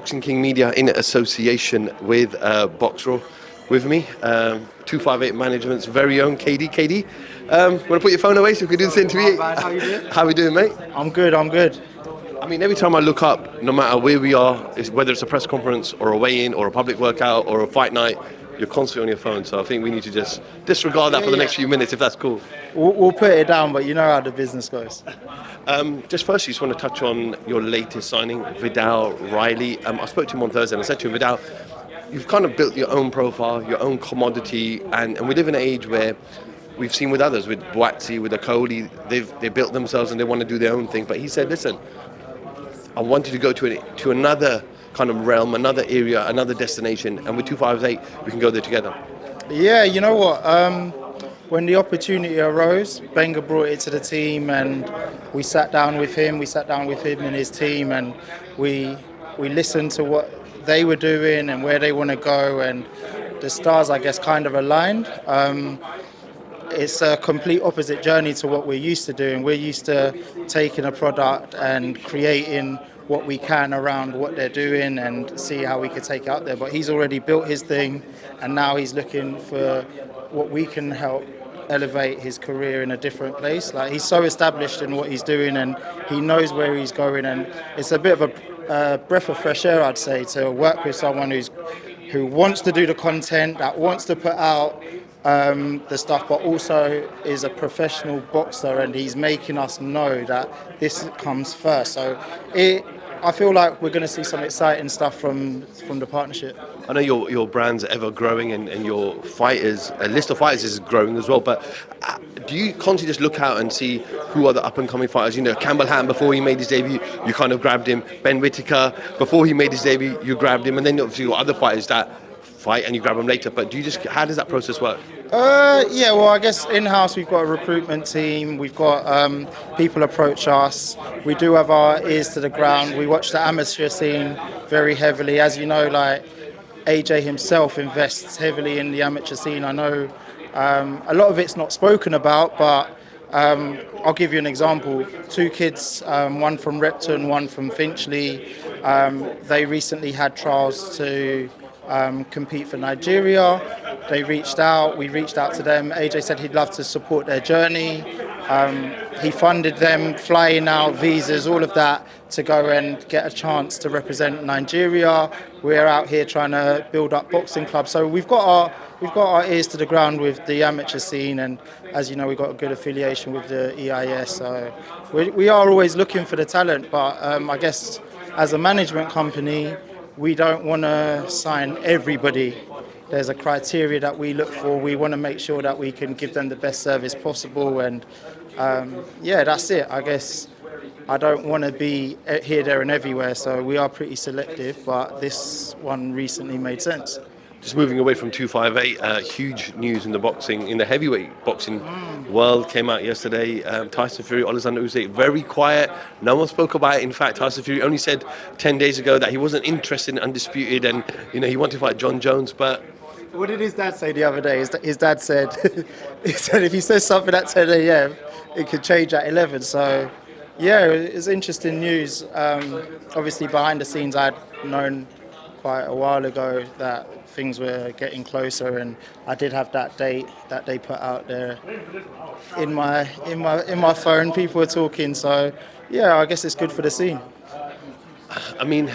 Boxing King Media in association with Boxraw. With me, 258 Management's very own KD. KD, want to put your phone away so we can do this interview? How you doing? How we doing, mate? I'm good. I mean, every time I look up, no matter where we are, whether it's a press conference or a weigh-in or a public workout or a fight night, you're constantly on your phone. So I think we need to just disregard that for the next few minutes, if that's cool. We'll put it down, but you know how the business goes. Just firstly, just want to touch on your latest signing, Vidal Riley. I spoke to him on Thursday and I said to him, Vidal, you've kind of built your own profile, your own commodity, and we live in an age where we've seen with others, with Boatsy, with Akoli, they built themselves and they want to do their own thing. But he said, listen, I wanted to go to another kind of realm, another area, another destination, and with 258, we can go there together. Yeah, you know what? When the opportunity arose, Benga brought it to the team, and we sat down with him. We sat down with him and his team, and we listened to what they were doing and where they want to go, and the stars, I guess, kind of aligned. It's a complete opposite journey to what we're used to doing. We're used to taking a product and creating what we can around what they're doing and see how we could take it out there. But he's already built his thing, and now he's looking for what we can help elevate his career in a different place. Like, he's so established in what he's doing and he knows where he's going, and it's a bit of a breath of fresh air, I'd say, to work with someone who wants to do the content, that wants to put out the stuff, but also is a professional boxer, and he's making us know that this comes first. So I feel like we're going to see some exciting stuff from the partnership. I know your brand's ever growing and your fighters, a list of fighters is growing as well, but do you constantly just look out and see who are the up-and-coming fighters? You know, Campbell Hatton, before he made his debut, you kind of grabbed him. Ben Whittaker, before he made his debut, you grabbed him. And then obviously you've got other fighters that fight and you grab them later. But how does that process work? Yeah, well, I guess in-house we've got a recruitment team. We've got people approach us. We do have our ears to the ground. We watch the amateur scene very heavily. As you know, like, AJ himself invests heavily in the amateur scene. I know a lot of it's not spoken about, but I'll give you an example. Two kids, one from Repton, one from Finchley. They recently had trials to compete for Nigeria. They reached out, we reached out to them. AJ said he'd love to support their journey. He funded them, flying out, visas, all of that, to go and get a chance to represent Nigeria. We're out here trying to build up boxing clubs. So we've got our ears to the ground with the amateur scene, and as you know, we've got a good affiliation with the EIS. So we are always looking for the talent, but I guess as a management company, we don't want to sign everybody. There's a criteria that we look for. We want to make sure that we can give them the best service possible, and that's it. I guess I don't want to be here, there and everywhere, so we are pretty selective, but this one recently made sense. Just moving away from 258, huge news in the heavyweight boxing world came out yesterday. Tyson Fury, Alexander Usyk, very quiet. No one spoke about it. In fact, Tyson Fury only said 10 days ago that he wasn't interested in Undisputed, and he wanted to fight John Jones. But what did his dad say the other day? His dad said, he said if he says something at 10 a.m., it could change at 11. So yeah, it's interesting news. Obviously, behind the scenes, I'd known quite a while ago that things were getting closer, and I did have that date that they put out there in my phone. People were talking, so yeah, I guess it's good for the scene. I mean,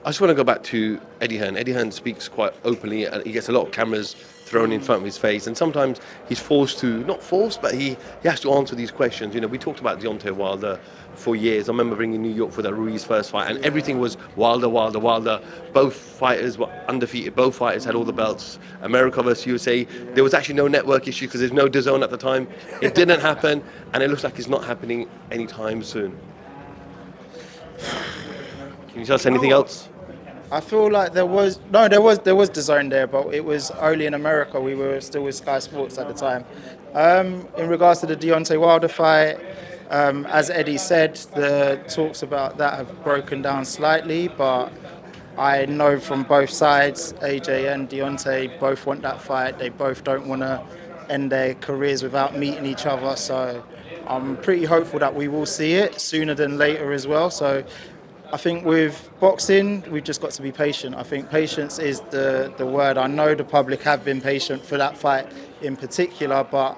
I just want to go back to Eddie Hearn. Eddie Hearn speaks quite openly, and he gets a lot of cameras thrown in front of his face, and sometimes he's not forced, but he has to answer these questions. We talked about Deontay Wilder for years. I remember being in New York for the Ruiz first fight, and everything was Wilder. Both fighters were undefeated. Both fighters had all the belts. America versus USA. There was actually no network issue because there's no DAZN at the time. It didn't happen, and it looks like it's not happening anytime soon. Can you tell us anything else? I feel like there was DAZN there, but it was only in America. We were still with Sky Sports at the time. In regards to the Deontay Wilder fight, as Eddie said, the talks about that have broken down slightly, but I know from both sides, AJ and Deontay both want that fight. They both don't want to end their careers without meeting each other. So I'm pretty hopeful that we will see it sooner than later as well. So I think with boxing, we've just got to be patient. I think patience is the word. I know the public have been patient for that fight in particular, but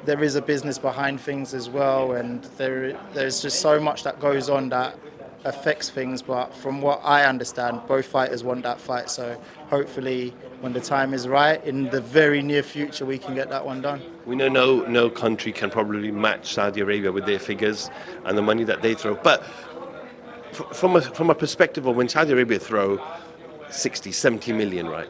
there is a business behind things as well, and there's just so much that goes on that affects things. But from what I understand, both fighters want that fight. So hopefully, when the time is right, in the very near future, we can get that one done. We know no country can probably match Saudi Arabia with their figures and the money that they throw. But from a perspective of when Saudi Arabia throw 60, 70 million, right?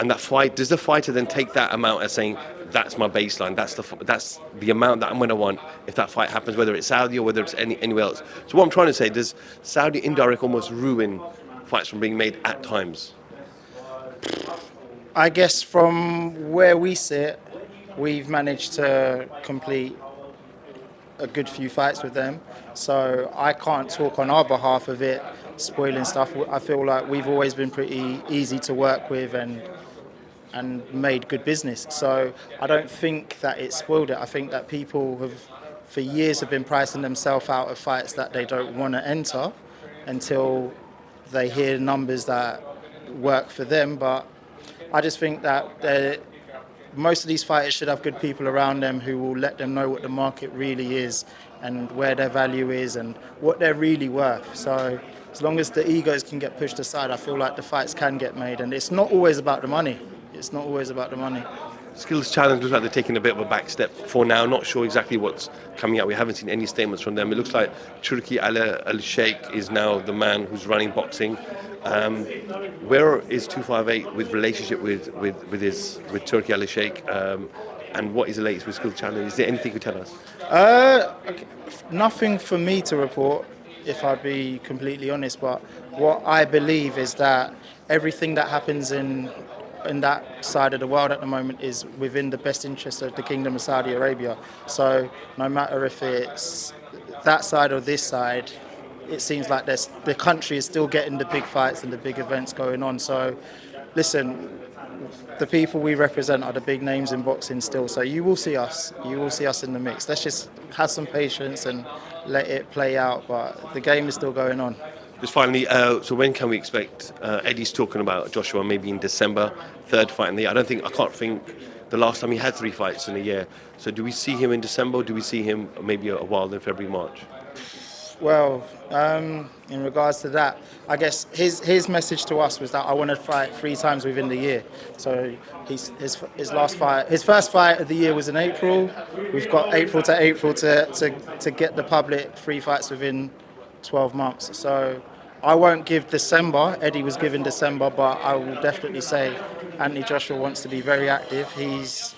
And that fight, does the fighter then take that amount as saying, that's my baseline, that's the amount that I'm going to want if that fight happens, whether it's Saudi or whether it's anywhere else? So what I'm trying to say, does Saudi indirect almost ruin fights from being made at times? I guess from where we sit, we've managed to complete a good few fights with them. So I can't talk on our behalf of it spoiling stuff. I feel like we've always been pretty easy to work with and made good business. So I don't think that it spoiled it. I think that people have, for years, have been pricing themselves out of fights that they don't want to enter until they hear numbers that work for them. But I just think that most of these fighters should have good people around them who will let them know what the market really is and where their value is and what they're really worth. So as long as the egos can get pushed aside, I feel like the fights can get made. And it's not always about the money. It's not always about the money. Skills Challenge looks like they're taking a bit of a back step for now. Not sure exactly what's coming out. We haven't seen any statements from them. It looks like Turki Al Sheikh is now the man who's running boxing. Where is 258 with relationship with Turki Al Sheikh? And what is the latest with Skills Challenge? Is there anything you can tell us? Okay. Nothing for me to report, if I'd be completely honest. But what I believe is that everything that happens in that side of the world at the moment is within the best interest of the Kingdom of Saudi Arabia. So no matter if it's that side or this side, it seems like the country is still getting the big fights and the big events going on. So listen, the people we represent are the big names in boxing still. So you will see us in the mix. Let's just have some patience and let it play out. But the game is still going on. Just finally, so when can we expect? Eddie's talking about Joshua maybe in December, third fight in the year. I can't think the last time he had 3 fights in a year. So do we see him in December or do we see him maybe a while in February, March? Well, in regards to that, I guess his message to us was that I want to fight 3 times within the year. So his first fight of the year was in April. We've got April to get the public 3 fights within 12 months. So I won't give December. Eddie was given December, but I will definitely say Anthony Joshua wants to be very active. He's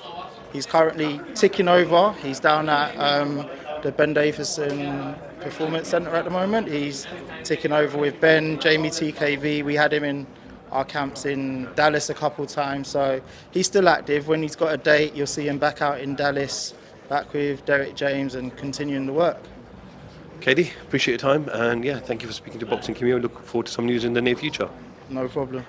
currently ticking over. He's down at the Ben Davison Performance Centre at the moment. He's ticking over with Ben, Jamie TKV. We had him in our camps in Dallas a couple of times. So he's still active. When he's got a date, you'll see him back out in Dallas, back with Derek James and continuing the work. Katie, appreciate your time, and yeah, thank you for speaking to Boxing Community. Look forward to some news in the near future. No problem.